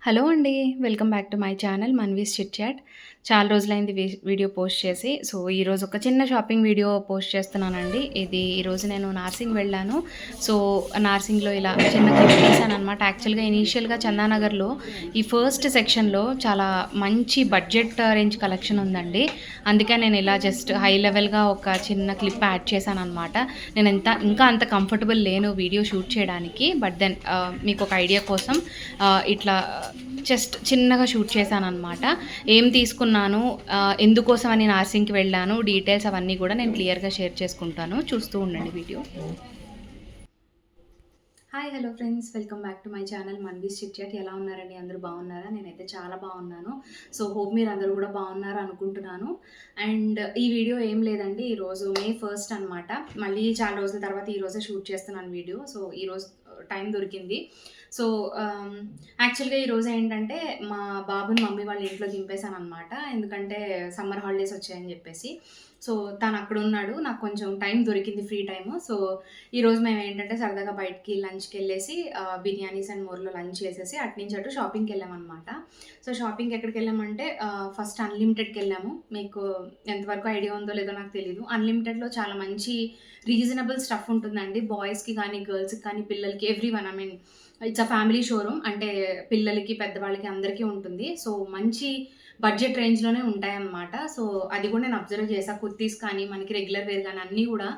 Hello అండి. Welcome back to my channel 'Manvi's chit chat'. చాలా రోజులైంది వీడియో పోస్ట్ చేసి. సో, ఈరోజు ఒక చిన్న షాపింగ్ వీడియో పోస్ట్ చేస్తున్నానండి. ఈరోజు నేను నార్సింగ్ వెళ్ళాను. సో, నార్సింగ్‌లో ఇలా చిన్న క్లిప్ తీశాననమాట. యాక్చువల్‌గా ఇనీషియల్‌గా చందానగర్‌లో ఈ ఫస్ట్ సెక్షన్‌లో చాలా మంచి బడ్జెట్ రేంజ్ కలెక్షన్ ఉందండి. అందుకే నేను ఇలా జస్ట్ హై లెవెల్‌గా ఒక చిన్న క్లిప్ యాడ్ చేశాననమాట. నేను ఇంకా అంత కంఫర్టబుల్ లేను వీడియో షూట్ చేయడానికి. బట్ దెన్ మీకు ఒక ఐడియా కోసం ఇట్లా జస్ట్ చిన్నగా షూట్ చేశాననమాట. ఏం తీసుకున్నాను, ఎందుకోసం అని నార్సింగ్‌కి వెళ్ళాను, డీటెయిల్స్ అవన్నీ కూడా నేను క్లియర్‌గా షేర్ చేసుకుంటాను. చూస్తూ ఉండండి video. Hi hello friends, welcome back to my channel 'Manvi's chit chat'. ఎలా ఉన్నారండి? అందరూ బాగున్నారా? నేనైతే చాలా బాగున్నాను. సో, హోప్ మీరు అందరూ కూడా బాగున్నారు అనుకుంటున్నాను. అండ్ ఈ వీడియో ఏం లేదండి, ఈరోజు మే 1 అనమాట. మళ్ళీ చాలా రోజుల తర్వాత ఈరోజే షూట్ చేస్తున్నాను వీడియో. సో, ఈరోజు టైం దొరికింది. సో, యాక్చువల్‌గా ఈరోజు ఏంటంటే మా బాబుని మమ్మీ వాళ్ళ ఇంట్లో దింపేశాననమాట. ఎందుకంటే సమ్మర్ హాలిడేస్ వచ్చాయని చెప్పేసి. సో, తను అక్కడున్నాడు. నాకు కొంచెం టైం దొరికింది, ఫ్రీ టైము. సో, ఈరోజు మేమేంటంటే సరదాగా బయటికి లంచ్‌కెళ్ళేసి బిర్యానీస్ అండ్ మోర్‌లో లంచ్ చేసేసి అటునుంచి అటు షాపింగ్‌కెళ్ళామనమాట. సో, షాపింగ్‌కి ఎక్కడికెళ్ళామంటే ఫస్ట్ అన్‌లిమిటెడ్‌కెళ్ళాము. మీకు ఎంతవరకు ఐడియా ఉందో లేదో నాకు తెలీదు. అన్‌లిమిటెడ్‌లో చాలా మంచి రీజనబుల్ స్టఫ్ ఉంటుందండి. బాయ్స్‌కి కానీ, గర్ల్స్‌కి కానీ, పిల్లలకి everyone. I mean it's a family showroom. అంటే పిల్లలకి, పెద్దవాళ్ళకి అందరికీ ఉంటుంది. సో, మంచి బడ్జెట్ రేంజ్‌లోనే ఉంటాయన్నమాట. సో, అది కూడా నేను అబ్జర్వ్ చేశా. కుర్తీస్ కానీ, మనకి రెగ్యులర్ వేర్ గానీ అన్నీ గూడా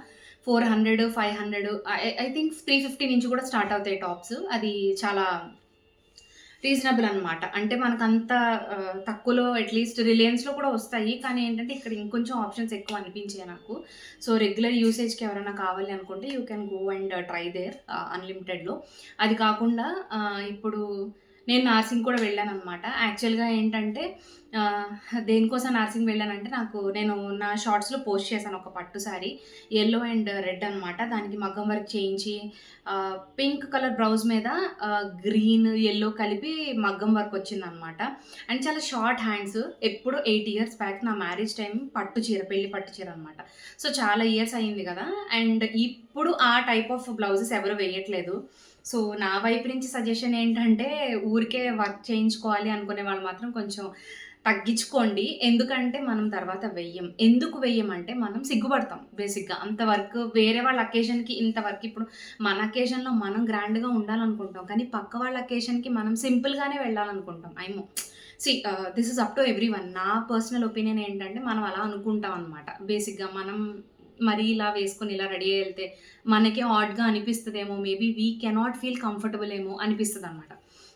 400, 500 ఐ థింక్ 350 నుంచి కూడా స్టార్ట్ అవుతాయి టాప్స్. అది చాలా రీజనబుల్ అనమాట. అంటే మనకంత తక్కువలో అట్‌లీస్ట్ రిలయన్స్‌లో కూడా వస్తాయి. కానీ ఏంటంటే ఇక్కడ ఇంకొంచెం ఆప్షన్స్ ఎక్కువ అనిపించాయి నాకు. సో, రెగ్యులర్ యూసేజ్‌కి ఎవరైనా కావాలి అనుకుంటే you can go and try there అన్‌లిమిటెడ్‌లో. అది కాకుండా ఇప్పుడు నేను నార్సింగ్ కూడా వెళ్ళాననమాట. యాక్చువల్‌గా ఏంటంటే ఆహ్, దేనికోసం నార్సింగ్ వెళ్ళానంటే నేను నా షార్ట్స్‌లో పోస్ట్ చేశాను ఒక పట్టు సారీ. యెల్లో అండ్ రెడ్ అనమాట. దానికి మగ్గం వర్క్ చేయించి పింక్ కలర్ బ్లౌజ్ మీద గ్రీన్, యెల్లో కలిపి మగ్గం వర్క్ వచ్చిందనమాట. అండ్ చాలా షార్ట్ హ్యాండ్స్. ఎప్పుడో 8 ఇయర్స్ బ్యాక్ నా మ్యారేజ్ టైమ్ పట్టు చీర, పెళ్లి పట్టు చీర అనమాట. సో, చాలా ఇయర్స్ అయింది గదా! అండ్ ఇప్పుడు ఆ టైప్ ఆఫ్ బ్లౌజెస్ ఎవరు వేయట్లేదు. సో, నా వైపు నుంచి సజెషన్ ఏంటంటే, ఊరికే వర్క్ చేయించుకోవాలి అనుకునే వాళ్ళు మాత్రం కొంచెం తగ్గించుకోండి. ఎందుకంటే మనం తర్వాత వెయ్యం. ఎందుకు వెయ్యమంటే మనం సిగ్గుపడతాం బేసిక్‌గా. అంత వర్క్ వేరే వాళ్ళ అకేషన్‌కి ఇంత వర్క్ ఇప్పుడు మన అకేషన్‌లో మనం గ్రాండ్‌గా ఉండాలనుకుంటాం. కానీ పక్క వాళ్ళ అకేషన్‌కి మనం సింపుల్‌గానే వెళ్ళాలనుకుంటాం. This is up to everyone. నా పర్సనల్ ఒపీనియన్ ఏంటంటే మనం అలా అనుకుంటాం అనమాట. బేసిక్‌గా మనం మరీ ఇలా వేసుకొని ఇలా రెడీ అయ్యి ఎళ్తే మనకే ఆడ్‌గా అనిపిస్తదేమో, maybe we cannot feel comfortable ఏమో అనిపిస్తదనమాట.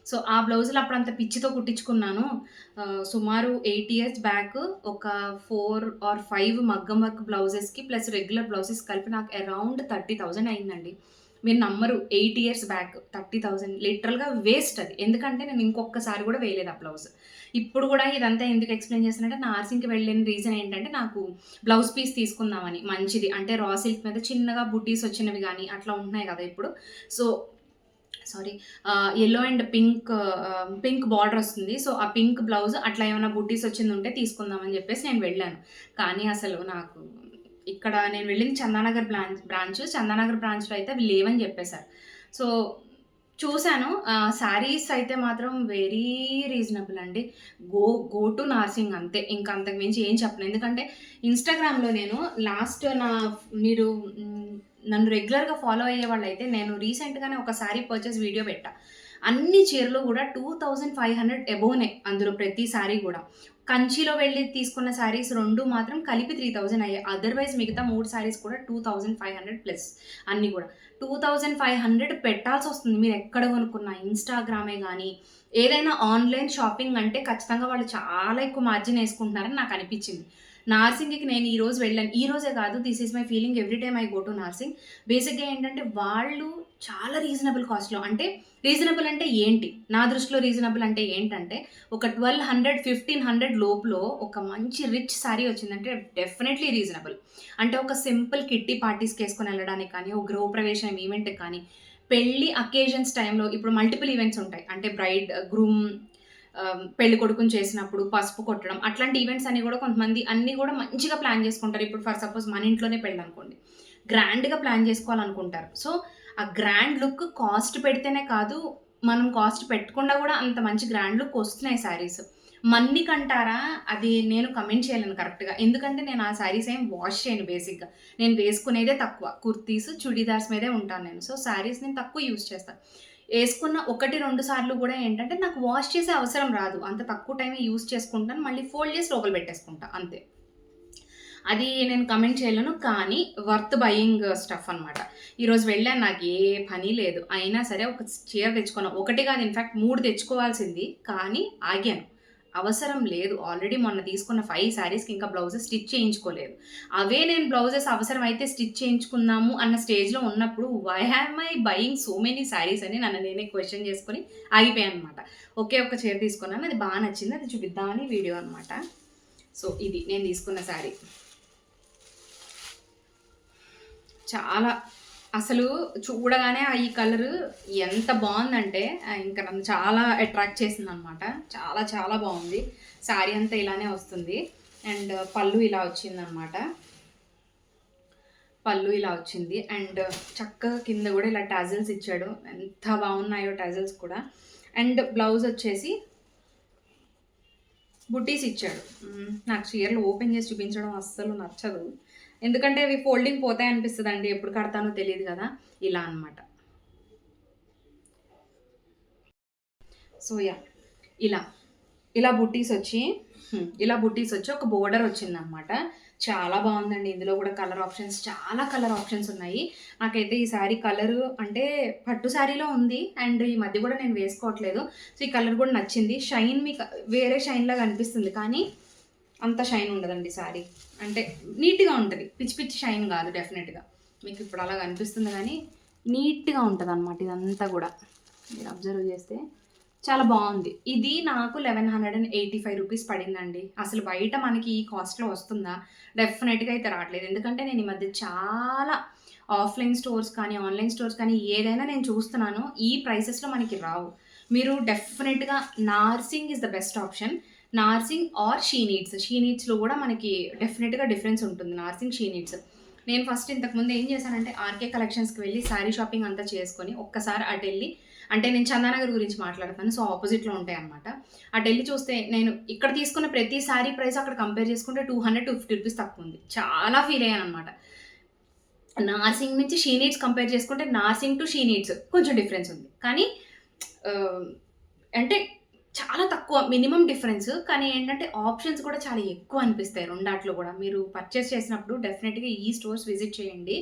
సో, ఆ బ్లౌజులు అప్పుడంత పిచ్చితో కుట్టించుకున్నాను. సుమారు 8 ఇయర్స్ బ్యాక్ ఒక 4 ఆర్ 5 మగ్గం వర్క్ బ్లౌజెస్‌కి ప్లస్ రెగ్యులర్ బ్లౌజెస్ కలిపి నాకు అరౌండ్ 30,000 అయిందండి. మీరు నమ్మరు, 8 ఇయర్స్ బ్యాక్ 30,000 లిటరల్‌గా వేస్ట్ అది. ఎందుకంటే నేను ఇంకొక్కసారి కూడా వేయలేదు ఆ బ్లౌజ్. ఇప్పుడు కూడా ఇదంతా ఎందుకు ఎక్స్‌ప్లెయిన్ చేస్తున్నానంటే నార్సింగ్‌కి వెళ్ళిన రీజన్ ఏంటంటే నాకు బ్లౌజ్ పీస్ తీసుకుందామని మంచిది. అంటే రా సిల్క్ మీద చిన్నగా బుటీస్ వచ్చినవి గాని అట్లా ఉంటున్నాయి కదా ఇప్పుడు. So, sorry, yellow and pink border వస్తుంది. సో, ఆ పింక్ బ్లౌజ్ అట్లా ఏమైనా బుట్టీస్ వచ్చిందుంటే తీసుకుందామని జెప్పేసి నేను వెళ్ళాను. కానీ అసలు నాకు ఇక్కడ నేను వెళ్ళింది చందానగర్ బ్రాంచ్. చందానగర్ బ్రాంచ్‌లో అయితే అవి లేవని జెప్పేసారు. సో, చూసాను. శారీస్ అయితే మాత్రం వెరీ రీజనబుల్ అండి. గో గో టు నార్సింగ్ అంతే. ఇంక అంతకు మించి ఏం చెప్పను. ఎందుకంటే ఇన్‌స్టాగ్రామ్‌లో నేను లాస్ట్ నా మీరు నన్ను రెగ్యులర్‌గా ఫాలో అయ్యేవాళ్ళైతే నేను రీసెంట్‌గానే ఒక శారీ పర్చేస్ వీడియో పెట్టా. అన్ని చీరలు గూడా 2500 అబోనే అందులో ప్రతి శారీ గూడా. కంచిలో వెళ్లి తీసుకున్న శారీస్ 2 మాత్రం కలిపి 3000 అయ్యాయి. అదర్‌వైజ్ మిగతా 3 శారీస్ కూడా 2500 ప్లస్ అన్నీ గూడా. 2500 పెట్టాల్సొస్తుంది మీరెక్కడ కొనుక్కున్నా. ఇన్‌స్టాగ్రామే గానీ, ఏదైనా ఆన్‌లైన్ షాపింగ్ అంటే ఖచ్చితంగా వాళ్ళు చాలా ఎక్కువ మార్జిన్ యేసుకుంటున్నారని నాకనిపిచ్చింది. నార్సింగ్‌కి నేను ఈరోజు వెళ్ళాను. ఈరోజే కాదు, this is my feeling every time I go to Narsingi. బేసిక్‌గా ఏంటంటే వాళ్ళు చాలా రీజనబుల్ కాస్ట్‌లో, అంటే రీజనబుల్ అంటే ఏంటి? నా దృష్టిలో రీజనబుల్ అంటే ఏంటంటే ఒక 1200, 1500 లోపులో ఒక మంచి రిచ్ సారీ వచ్చిందంటే డెఫినైట్‌లీ రీజనబుల్. అంటే ఒక సింపుల్ కిట్టి పార్టీస్‌కేసుకొని ఎళ్ళడానికి కానీ, ఒక గృహప్రవేశం ఈవెంట్‌కి కానీ, పెళ్లి అకేషన్స్ టైమ్‌లో ఇప్పుడు మల్టిపుల్ ఈవెంట్స్ ఉంటాయి. అంటే గ్రూమ్ పెళ్ళికొడుకుని చేసినప్పుడు పసుపు కొట్టడం, అట్లాంటి ఈవెంట్స్ అన్నీ గూడా కొంతమంది అన్నీ గూడా మంచిగా ప్లాన్ జేసుకుంటారు. ఇప్పుడు ఫర్ సపోజ్ మన ఇంట్లోనే పెళ్ళనుకోండి. గ్రాండ్‌గా ప్లాన్ జేసుకోవాలనుకుంటారు. సో, ఆ గ్రాండ్ లుక్ కాస్ట్ పెడితేనే కాదు, మనం కాస్ట్ పెట్టకుండా కూడా అంత మంచి గ్రాండ్ లుక్ వస్తున్నాయి శారీస్. మన్నికంటారా? అది నేను కమెంట్ చేయలేను కరెక్ట్‌గా. ఎందుకంటే నేను ఆ శారీస్ ఏం వాష్ చేయను బేసిక్‌గా. నేను వేసుకునేదే తక్కువ. కుర్తీస్, చుడీదార్స్ మీదే ఉంటాను నేను. సో, శారీస్ నేను తక్కువ యూజ్ చేస్తా. ఏసుకున్న 1, 2 సార్లు గూడా ఏంటంటే నాకు వాష్ చేసే అవసరం రాదు. అంత తక్కువ టైమే యూజ్ చేసుకుంటాను. మళ్ళీ ఫోల్డ్ చేసి లోపల పెట్టేసుకుంటా అంతే. అది నేను కమెంట్ చేయలేను. కానీ వర్త్ బయింగ్ స్టఫ్ అనమాట. ఈరోజు వెళ్ళాను, నాకు ఏ పని లేదు. అయినా సరే ఒక చీర తెచ్చుకున్నా. ఒకటి కాదు, ఇన్‌ఫాక్ట్ 3 తెచ్చుకోవాల్సింది. కానీ ఆగాను. అవసరం లేదు. ఆల్రెడీ మొన్న తీసుకున్న 5 శారీస్‌కి ఇంకా బ్లౌజెస్ స్టిచ్ చేయించుకోలేదు. అవే నేను బ్లౌజెస్ అవసరమైతే స్టిచ్ చేయించుకుందాము అన్న స్టేజ్‌లో ఉన్నప్పుడు why am I buying so many saris అని నన్ను నేనే క్వెషన్ చేసుకొని ఆగిపోయాననమాట. ఒకే ఒక్క చీర తీసుకున్నాను. అది బా నచ్చింది. అది చూపిద్దామని వీడియో అనమాట. సో, ఇది నేను తీసుకున్న శారీ. చాలా అసలు చూడగానే ఈ కలరు ఎంత బావుందంటే ఇంక నన్ను చాలా అట్రాక్ట్ చేసిందనమాట. చాలా చాలా బావుంది. శారీ అంతా ఇలానే వస్తుంది. అండ్ పళ్ళు ఇలా వచ్చిందనమాట. పళ్ళు ఇలా వచ్చింది. అండ్ చక్కగా కింద గూడా ఇలా టాజిల్స్ ఇచ్చాడు. ఎంత బావున్నాయో టాజిల్స్ కూడా. అండ్ బ్లౌజ్ వచ్చేసి బుట్టీస్ ఇచ్చాడు. నాకు చీరలు ఓపెన్ చేసి చూపించడం అస్సలు నచ్చదు. ఎందుకంటే అవి ఫోల్డింగ్ పోతాయి అనిపిస్తదండి. ఎప్పుడు కడతానో తెలీదు గదా! ఇలా అనమాట. So, yeah! ఇలా. ఇలా బుట్టీసొచ్చి ఇలా బుట్టీసొచ్చి ఒక బోర్డర్ వచ్చిందనమాట. చాలా బావుందండి. ఇందులో గూడా కలర్ ఆప్షన్స్, చాలా కలర్ ఆప్షన్స్ ఉన్నాయి. నాకైతే ఈ శారీ కలరు అంటే పట్టు శారీలో ఉంది. అండ్ ఈ మధ్య గూడా నేను వేసుకోవట్లేదు. సో, ఈ కలర్ గూడా నచ్చింది. షైన్ మీకు వేరే షైన్‌లాగా అనిపిస్తుంది. కానీ అంత షైన్ ఉండదండి శారీ. అంటే నీట్‌గా ఉంటది. పిచ్చి పిచ్చి షైన్ గాదు డెఫినెట్‌గా. మీకు ఇప్పుడు అలాగా అనిపిస్తుంది గానీ, నీట్‌గా ఉంటదనమాట ఇదంతా గూడా. మీరు అబ్జర్వ్ చేస్తే చాలా బావుంది. ఇది నాకు 1185 రూపీస్ పడిందండి. అసలు బయట మనకి ఈ కాస్ట్‌లో వస్తుందా? డెఫినెట్‌గా అయితే రావట్లేదు. ఎందుకంటే నేను ఈ మధ్య చాలా ఆఫ్‌లైన్ స్టోర్స్ కానీ, ఆన్‌లైన్ స్టోర్స్ కానీ ఏదైనా నేను చూస్తున్నాను. ఈ ప్రైసెస్‌లో మనకి రావు. మీరు డెఫినెట్‌గా Narsing is the best option. Narsing or she needs. She నీడ్స్‌లో గూడా మనకి డెఫినెట్‌గా డిఫరెన్స్ ఉంటుంది. Narsing, she needs. నేను ఫస్ట్ ఇంతకుముందు ఏం చేశానంటే ఆర్‌కే కలెక్షన్స్‌కి వెళ్ళి శారీ షాపింగ్ అంతా చేసుకొని ఒక్కసారి అటెళ్ళి, అంటే నేను చందానగర్ గురించి మాట్లాడతాను. సో, ఆపోజిట్‌లో ఉంటాయన్నమాట. అటెళ్ళి చూస్తే నేను ఇక్కడ తీసుకున్న ప్రతి శారీ ప్రైస్ అక్కడ కంపేర్ చేసుకుంటే 200, 250 రూపీస్ తక్కువుంది. చాలా ఫీల్ అయ్యానన్నమాట. నార్సింగ్ నుంచి షీ నీడ్స్ కంపేర్ చేసుకుంటే నార్సింగ్ టు షీ నీడ్స్ కొంచెం డిఫరెన్స్ ఉంది. కానీ అంటే చాలా తక్కువ మినిమమ్ డిఫరెన్స్. కానీ ఏంటంటే ఆప్షన్స్ కూడా చాలా ఎక్కువ అనిపిస్తాయి రెండాట్లో గూడా. మీరు పర్చేస్ చేసినప్పుడు డెఫినెట్‌గా ఈ స్టోర్స్ విజిట్ చేయండి.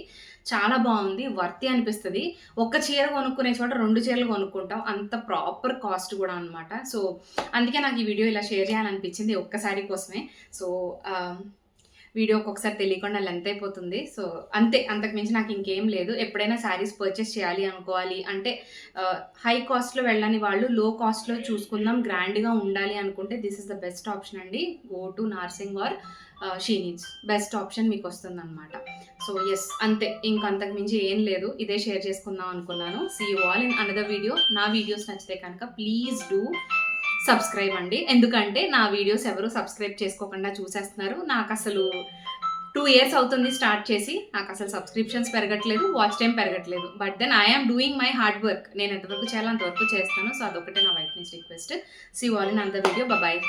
చాలా బావుంది. వర్తీ అనిపిస్తది. ఒక్క చీర కొనుక్కునే చోట 2 చీరలు కొనుక్కుంటాం. అంత ప్రాపర్ కాస్ట్ గూడా అనమాట. సో, అందుకే నాకు ఈ వీడియో ఇలా షేర్ చేయాలనిపించింది ఒక్క సారీ కోసమే. సో, వీడియో ఒక్కొక్కసారి తెలియకుండా లెంత్ అయిపోతుంది. సో, అంతే. అంతకు మించి నాకు ఇంకేం లేదు. ఎప్పుడైనా శారీస్ పర్చేస్ చేయాలి అనుకోవాలి అంటే హై కాస్ట్‌లో వెళ్ళని వాళ్ళు లో కాస్ట్‌లో చూసుకుందాం, గ్రాండ్‌గా ఉండాలి అనుకుంటే this is the best option అండి. Go to Narsing or she needs. Best option మీకొస్తుందనమాట. సో, యెస్, అంతే. ఇంక అంతకు మించి ఏం లేదు. ఇదే షేర్ చేసుకుందాం అనుకున్నాను. See you all in another video. నా వీడియోస్ నచ్చితే కనుక ప్లీజ్ డూ సబ్స్క్రైబ్ అండి. ఎందుకంటే నా వీడియోస్ ఎవరు సబ్స్క్రైబ్ చేసుకోకుండా చూసేస్తున్నారు. నాకసలు 2 ఇయర్స్ అవుతుంది స్టార్ట్ చేసి. నాకసలు సబ్స్క్రిప్షన్స్ పెరగట్లేదు. వాచ్ టైమ్ పెరగట్లేదు. But then I am doing my hard work. నేను ఎంతవరకు చేయాలో అంతవరకు చేస్తాను. సో, అదొకటే నా వైపు నుంచి request. See you all in another video. Bye.